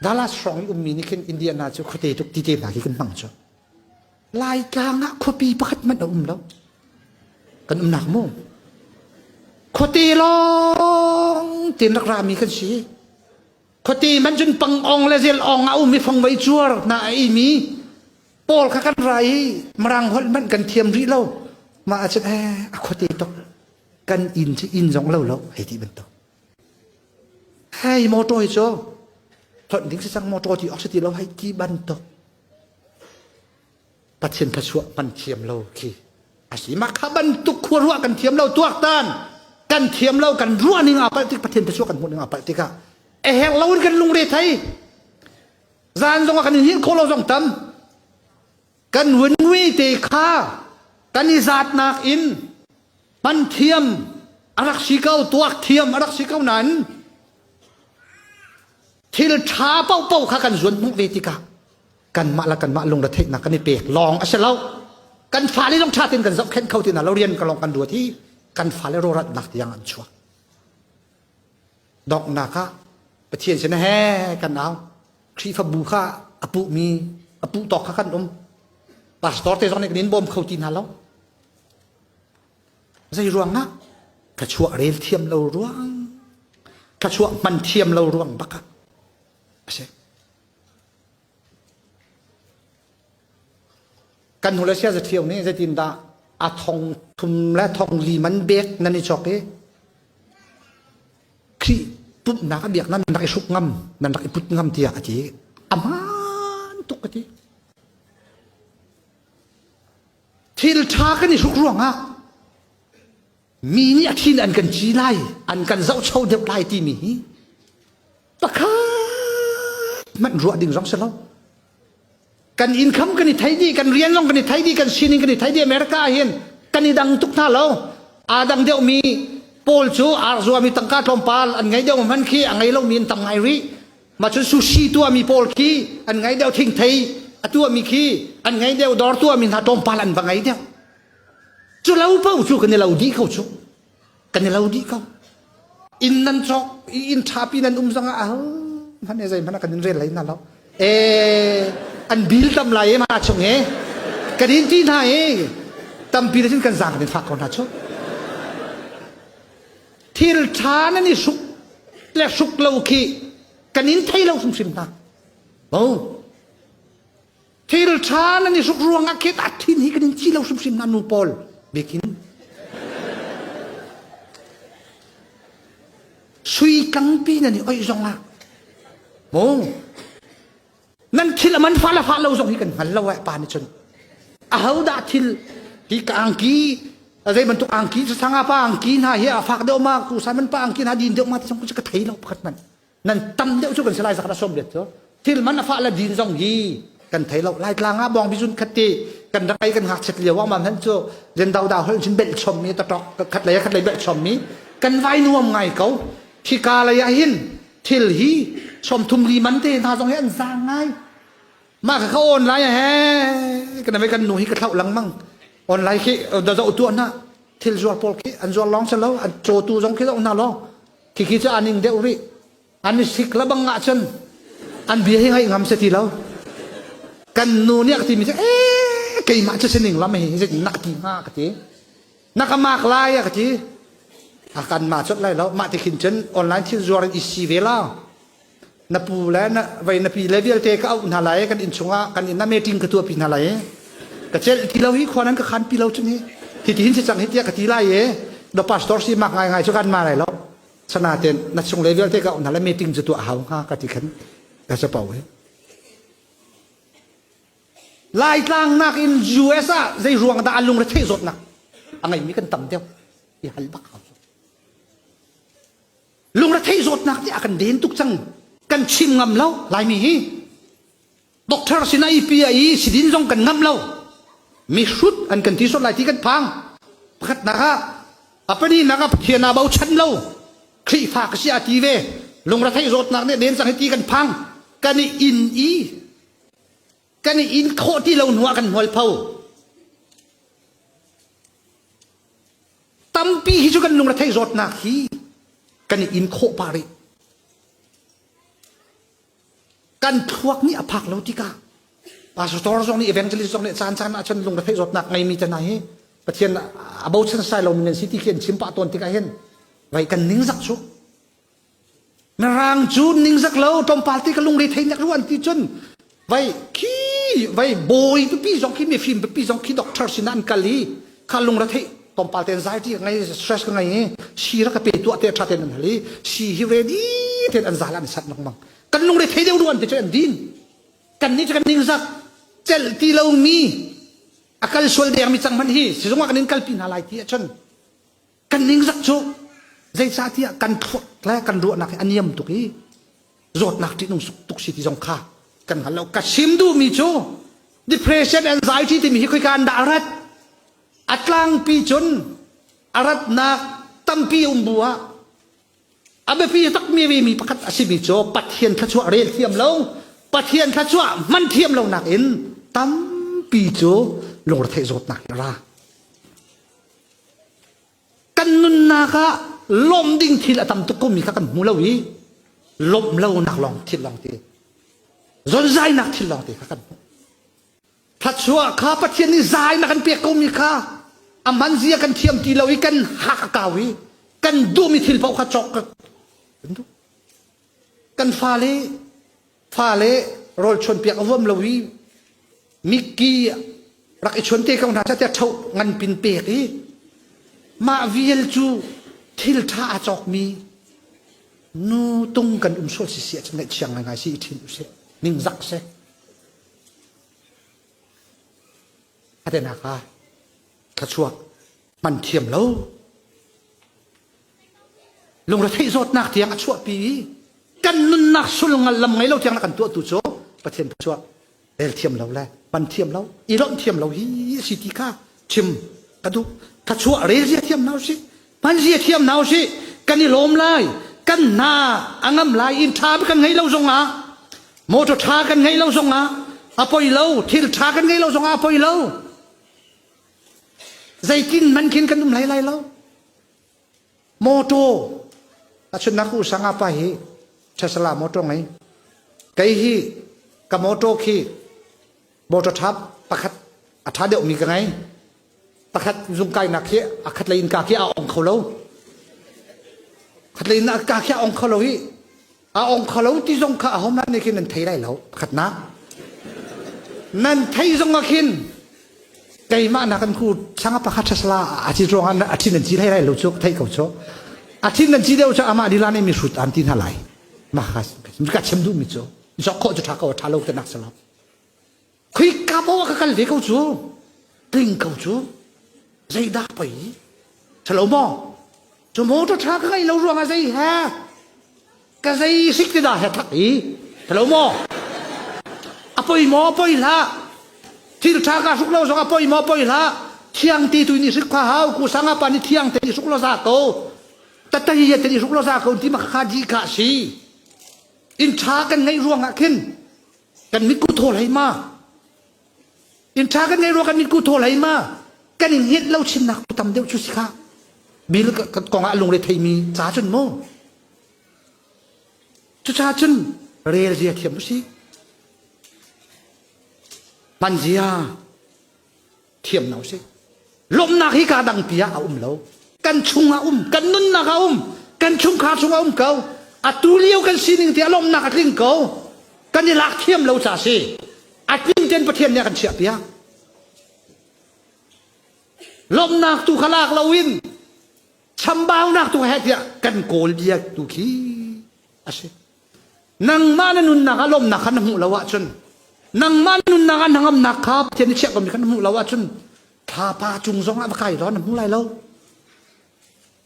ดาราสองมีนี่ขึ้นอินเดียน่าจะเขาเตะทุกที่เตะหนักขึ้นมั่งจ้ะลายกลางนะเขาปีพัดมันแล้วกันหนักมั่งเขาตีลองตีนักรามีกันสิเขาตีมันจนปังองและเจลองเอามีฟังไว้จัวน่าไอ้มีปอลข้ากันไรมรังหดมันกันเทียมริเล่ามาอาจจะเขาตีตกกันอินที่อินสองเล่าแล้วให้ที่มันตกให้มอโต้ให้จ้าถอดดิ้งสังมอโต้ที่ออกสติเราให้ที่บันตกปัจเจนพระชัวมันเทียมเราคืออาศัยมาขับันตุกขวรัวกันเทียมเราตัวต้านกันเทียมเรากันรัวนึงอ่ะปฏิปัจเจนพระชัวกันหมดนึงอ่ะปฏิกะแห่งเรากันลุงเรไทยจานจงกันหินโคเราจงตำกันวินวิเตค่ากันอิจาดนักอินมันเทียมอารักชิเก้าตัวเทียมอารักชิเก้านั้นที่เราช้าเป้าข้ากันส่วนมุกเวติกากันมาละกันมาลงระเทศนักกันในเปกลองอาศัยเรากันฝ่าที่ต้องชาติกันสับเข็นเข้าที่นั่นเราเรียนกันลองกันดูที่กันฝ่าและโรรัดนักอย่างอันชัวดอกนาคะประเทศฉันแห่กันเอาครีฟบูค่าอปุมีอปุตอกข้ากันปาสตอร์เตจอนในกระดิ่งบอมเข้าที่นั่นแล้วใจรวงนะกระชัวเรลเทียมเรารวงกระชัวมันเทียมเรารวงบักใช่กันหัวเสียจะเที่ยวนี้จะจินดาอาทองทุมและทองลีมันเบกนั่นนี่ชอกเอขี้ปุ๊บนักเบียกนั่นนักสุกงำนั่นนักปุ๊บงำเตียอาจีอามันตุกจีทิลชากันนี่สุกร่วงอ่ะมีนี่อาทิตย์อันกันจีไลอันกันเจ้าเช่าเดียวไลที่มีปะค่ะมันรัวดิ่งร้องเสร็จแล้วกันอินคัมกันในไทยดีกันเรียนลงกันในไทยดีกันชินิงกันในไทยดีอเมริกาเห็นกันในดังทุกท่าแล้วอาดังเดียวมีโพลชูอาร์ซัวมีตังกาทอมพาลอันไงเดียวมันขี้อันไงเรามีตังไงริมาจนซูชิตัวมีโพลขี้อันไงเดียวทิ้งไทยตัวมีขี้อันไงเดียวดอร์ตัวมีนาทอมพาลอันบางไงเดียวจู่เราเป้าจู่กันในเราดีเขาจู่กันในเราดีเขาอินนันจอกอินชาปีนันสังอาพันเนี่ยใจพันกันเรียนอะไรนั่นแล้วอันบิลตำไรมาชงเอกระดิ่งที่ไหนตำปีนั้นกันสั่งเป็นฝากคนหาชกที่ช้านั่นนี่สุกและสุกเราขี้กันนินไทยเราสมสิมนะโอ้ที่ช้านั่นนี่สุกรวงอาเกตอัดที่นี่กันนินที่เราสมสิมนะนูปอลเบกินสุยกังปีนั่นนี่อ้อยจงละโอ้นั่นทิลมันฟ้าละฟ้าเราส่งให้กันหันเราแหวะปานชนเอาดาทิลที่กางกีอะไรมันตุกอังกีจะสังอาปาอังกีนะเฮียฝากเดียวมากูสายมันปาอังกีนะดินเดียวมาที่ฉันกูจะกระเทยเราพัดมันนั่นตั้มเดียวช่วยกันสลายสักระสมเด็ดเถอะทิลมันฟ้าละดินส่งยีกันเทยเราไล่กลางอ่ะบองพิจุนคติกันรักไอ้กันหักเฉลี่ยว่ามันท่านโจเรียนดาวเฮ้ยฉันเบ็ดชมมีตะตอกคัดเลยเบ็ดชมมีกันไว้นวมไงเขาที่กาลยาหินทิลฮีชมทุมรีมันเตน่าสงเห็นสร้างไงมากเขาออนไลน์แฮกันไม่กันหนุ่ยกันเท่าหลังมั่งออนไลน์ขี้เดี๋ยวจะอุตัวน่ะทิลจวบพอลขี้อันจวบร้องเสร็จแล้วอันโจตูจงขี้ต้องน่าร้องขี้จะอันนึงเดี๋ยวริอันนี้สิกแล้วบังอาจันอันเบียให้งามเสียทีแล้วกันนูเนี่ยที่มีใครมาจะเสนิงแล้วไม่เห็นจะนักที่มากกะทีนักมากลายอะกะทีอาการมาชดไล่แล้วมาที่ขินเชนออนไลน์ที่จวบอิสิเวล่านับปูแล้วนะไว้นับปีเลเวลเทก็เอาหน้าไหลกันอินชงะกันอินน้ำเมติงกระตัวปีหน้าไหลกระเจลที่เราหิคนนั้นก็ขันปีเราชนี้ที่หินจะจังหินเดียกที่ไล่ดอกพาสตอร์ซีมากง่ายๆช่วยกันมาไหนแล้วชนะเต็นนัดชงเลเวลเทก็เอาหน้าไหลเมติงจะตัวเอาฮะกะที่ขันกระจะเป่าไล่กลางนักอินยูเอสอะใจรวงตาลุงระเทศสดนะอะไรมีกันต่ำเดียวอย่าหันบักเขาลุงระเทศสดนะที่อากันเดินทุกจังกันชิมงำเล่าลายมีด็อกเตอร์สินาอีพีไอสิดินจงกันงำเล่ามีชุดอันกันที่สุดลายที่กันพังพัดนะคะapa ni nak hian abau chan lo khi pha ka sia ti ve lung ra thai rot nak ne den sang ti kan phang kan in kho ti lo nuwa kan hol phau tampi hi chu kan lung ra thai rot nak hi kan in kho pare กันทวกนี่อภักเราที่กาปาสตอร์ตรงนี้เอเวนเจลิสตรงนี้จานอาจารย์ลงประเทศรถหนักไงมีจะไหนประเทศabout ชั้นสายลมเงินสิที่เขียนชิมปะตนที่กาเห็นไว้กันนิ่งสักชุกนรางจูนนิ่งสักแล้วตอมปาร์ตี้กันลงในไทยนักล้วนที่จนไว้ขี้ไว้บอยพี่จงขี้มีฟิล์มพี่จงขี้ด็อกเตอร์สินันกาลีข้าลงประเทศตอมปาร์ตี้ใจที่ไงสตรสกันไงชีรักกับตัวเตะชาเตนันเลยชีฮิเรดีเตอันซาลันสัตว์นักมังกันลงในไทยเดียวล้วนที่จนดินกันนี่จะกันนิ่งสักเจลที่เรามีอาการส่วนเดียงมีจังมันฮีสิจงว่ากันนิ่งกัลปินอะไรที่จนกันนิ่งสักชุกใจซาที่กันทวดและกันรัวนักอันยมตุกี้รดนักที่นุ่งตุกสิที่จงข้ากันหันเรากัดชิมดูมีโจ depression anxiety ที่มีให้คุยกันด่ารัดอัตลังปีจนอารัดนักตั้มปีบัวอาเบปีตักมีประคัตอาศิบิโจปัทเทียนขจวเรียนเทียมเราปัทเทียนขจวมันเทียมเราหนักเอ็นตั้มปีโจลงระเทศรดนักรากันนุนนาคะลมดิ่งทิลอตัมตุกุมีกันมูลวีลมเล่านักลองทิลลองทีจนใจนักทิลลองทีกันพระชัวข้าปัจเจียนี่ใจนักกันเปียกกุมีข้าอามันเสียกันเทียมทีเราอีกันหักกาวีกันดูมีทิลเผาขจกกันฟาเลโรลชนเปียกอวมเราวีมิกกี้รักชนเตะกันถ้าจะเท่างันปินเปียกอีมาวิลจูทิลท่าจอกมีนูตุงกันสวดเสียจังเลยเชียงไงสิทิลเสนิ่งซักเสอะไรนะคะขชัวมันเทียมแล้วลงระเทศรถนักเทียงชัวปีกันนุนนักสุลงันลำไงเราเทียงนักกันตัวตุโจประเทศชัวเอลเทียมเราแหละมันเทียมเราอีร้อนเทียมเราฮีสิติก้าชิมกระดูขชัวเรียเทียมเราสิมันเสียเทียมเราสิกันนี่ลมไล่กันนาอังมไล่อินทาไปกันไงเราส่งอ่ะโมโตทากันไงเราส่งอ่ะอภัยเราทิลทากันไงเราส่งอ่ะอภัยเราใจกินมันกินกันดุมไหลเราโมโตอาชนักอุสังอาไปฮีชัสลาโมโตไงไกฮีกับโมโตคีโมโตทับประคัดอัฐาเดียวมีกันไงประคัดซุ่มไก่นักเขี้ยอัคัดเลยอินกาเขี้ยเอาองเขาเราขัดเลยนักกาเขี้ยองเขาเราฮีเอาองเขาเราที่ซุ่มข้าหอมนั้นในคินนั่นไทยได้แล้วขัดนะนั่นไทยซุ่มกินไก่มานักกันคูช่างประคัดชัสลาอาทิตย์รองอันอาทิตย์นั้นจีได้เราโชคไทยเขาโชคอาทิตย์นั้นจีเดียวจะอามาดีลานี่มีสุดอันที่น่าไหลมาคัสมีการเชื่อมดูมิโจจอกโคจะทักเอาทาโลกแต่นักสลับคุยกับเขาว่ากันเลยเขาโจกลิ้งเขาโจใจด่าไปฉลองมอจมูกจะทักให้เรารวมอะไรฮะก็ใจสิกติดาเหตุทักอีฉลองมออภัยมออภัยละที่ทักกันสุกเราสองอภัยมออภัยละเที่ยงตีตุยนี่สิกข้าวกูสังอาปานี่เที่ยงตีสุกเราสักเขาแต่ตีเย็นตีสุกเราสักเขาที่มาขาดีกะสีอินทากันไงรวงอะขึ้นกันมิกูโทรไหลมาอินทากันไงรวงกันมิกูโทรไหลมากันอินเฮ็ดเล่าชินนักทำเดียวชุสิค่ะมีแล้วก็กองอาลงเลยไทยมีจ้าจนโม่จ้าจนเรียลเจียเทียมสิมันเจียเทียมหนาวสิลมนักฮิกาดังเปียอุ้มเรากันชุงอุ้มกันนุ่นนักอุ้มกันชุงขาชุงอุ้มเขาอัตุเลี้ยวกันสินึงที่อารมณ์นักลิงเขากันนี่ลักเทียมเราจ่าสิอัดลิงเจนประเทศเนี่ยกันเฉียบยาลมนักตุขลากเราวินชัมบาวนักตุแหกเนี่ยกันโกลเดียตุขี้อาศัยนังมานุนนักอารมณ์นักขันหูละวะจนนังมานุนนักนังอำนักครับเทียนเฉียบกันมีขันหูละวะจนทาปาจุงซองละใครร้อนหูไรเรา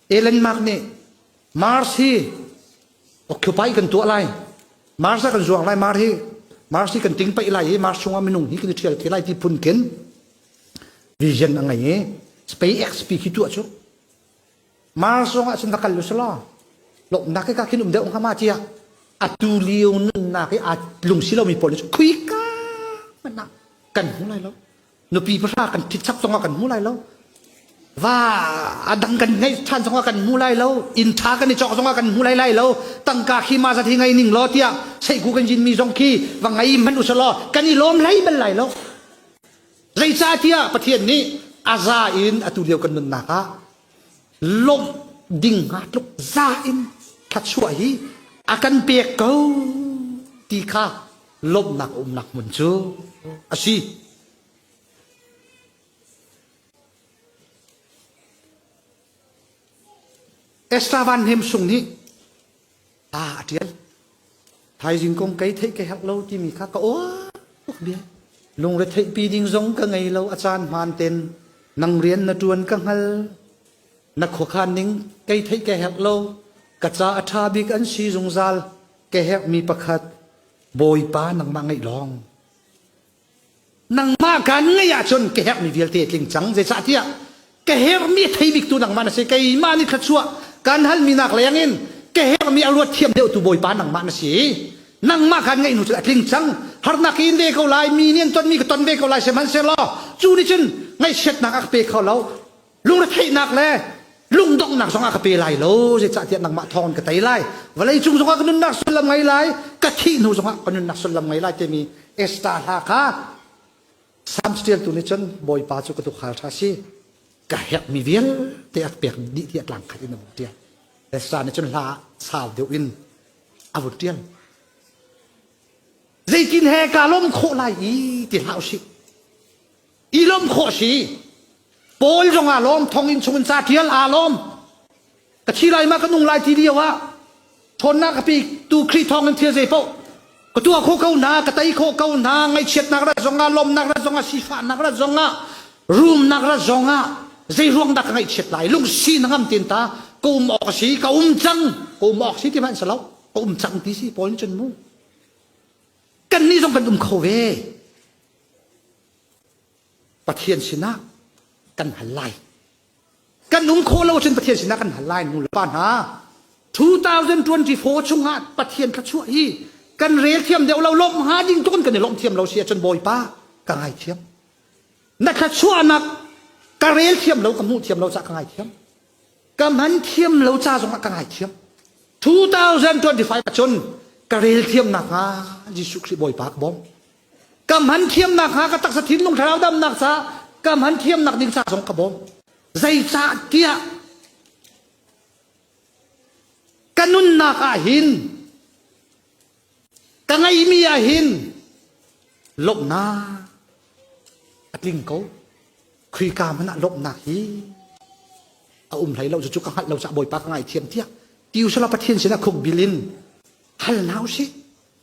เอเลนมาร์กนี่มาร์ซีoccupy กันตัวอะไรมาร์ซกันจวงอะไรมาร์ที่กันติ้งไปอะไรมาร์ชงว่าไม่นุ่งนี่กันเที่ยวที่ไรที่พุ่นเกินวิชั่นอะไรเงี้ย SpaceX ปีคิดตัวชุมาร์ชงว่าฉันตะกันลุสลาหลบนักก็คิดเดี๋ยวองค์ข้ามาเจียอัตุเลียวนั่นนักอาลุงสิเรามีผลคุยกันมันนักกันหูไรแล้วนปีพระกันทิศชับสงกันหูไรแล้ว và đăng gần ngay chan xong gần mu lai lâu in thá gần chọn xong gần mu lai lai lâu tăng cả khi mà ra thì ngay nỉnh lo tia xây cú gần jin mi dòng khi và ngay mình usah lo gần đi lom lấy bên lại lâu dây cha tia phát hiện ní aza in atu điều cần mình naka lom ding ngát lúc za in khát suy akan pek câu ti kha lom nạc mình chưa asi Estavan hem sung ni tiyan thai jing kong kai thei kai hak lo ti mi kha ka o ok bia lung re thei pi ding zong ka ngai lo achan man ten nang rian na tuan ka ngal na kho khan ning kai thei kai hak lo ka cha atha bik an si zung zal ke hek mi pakhat boy pa nang ma ngai long nang ma kan ngai a chon ke hek mi vial te tling chang je cha tia ke hek mi thei bik tu nang ma na se kai ma ni khat chua kan hal minak layangin ke hek mi alwat thiam deu tu boy pa nang ma na si nang ma kan ngai nu cha tling chang har na kin de ko lai mi nien ton mi ko ton be ko lai se man se lo chu ni chen ngai set nak ak pe kho lo lung ra thei nak le lung dong nak song ak pe lai lo je cha tiat nang ma thon ka tai lai wa lai chung song ak nun nak sul lam ngai lai ka thi nu song ak nun nak sul lam ngai lai te mi esta ha kha sam stiel tu ni chen boy pa chu ka tu khal tha si ka hek mi vial te ak pek di ti atlang khat in mo tia esta ni chen la saw deu in avut tian dây tin hè cả lom khổ lại ý tiền hậu sĩ ý lom khổ sĩ bồi trong lom thông in chung sa thiên lom cái chi lại mà cái nung lại thì điều á thôn na cái pi tu khi thông in thiên dây phố cái tu khổ câu na cái tay khổ câu na ngay chết na cái trong lom na cái trong si pha na cái trong room na cái trong dây ruộng đặc ngay chết lại lung si na ngam tiền ta câu mọc sĩ câu câu mọc sĩ thì bạn sao lâu câu trăng tí sĩ bồi chân muกันนี่ต้องกันขเวประเทศสินะกันหันไลกันโคเราเช่นประเทศสินะกันหันไลนู่นละป้านฮะ2024ช่วงฮะประเทศขช่วยกันเรียเทียมเดี๋ยวเราล้มหายิ่งต้นกันเนี่ยล้มเทียมเราเสียจนบอยป้ากันไงเทียมนักขช่วยนักกันเรียเทียมเรากับมูเทียมเราจะกันไงเทียมกันหันเทียมเราจะส่งกันไงเทียม2025จนกะเรลเทียมนักฮะยิสุคริบอยปากบอมกำหันเทียมนักฮะกะตักสถินลงเท้าดำนักซะกำหันเทียมนักดิ่งซาสงกระบอมใจซาเกียกันนุนนักอาหินกันไงมีอาหินลบนาอัดลิงเขาคุยกามันลบนาฮีเอาไหลเราจะจุกกังหันเราจะบอยปากไงเทียมเทียติวสลับประเทศเสนาคุกบิลินฮัลโหลสิ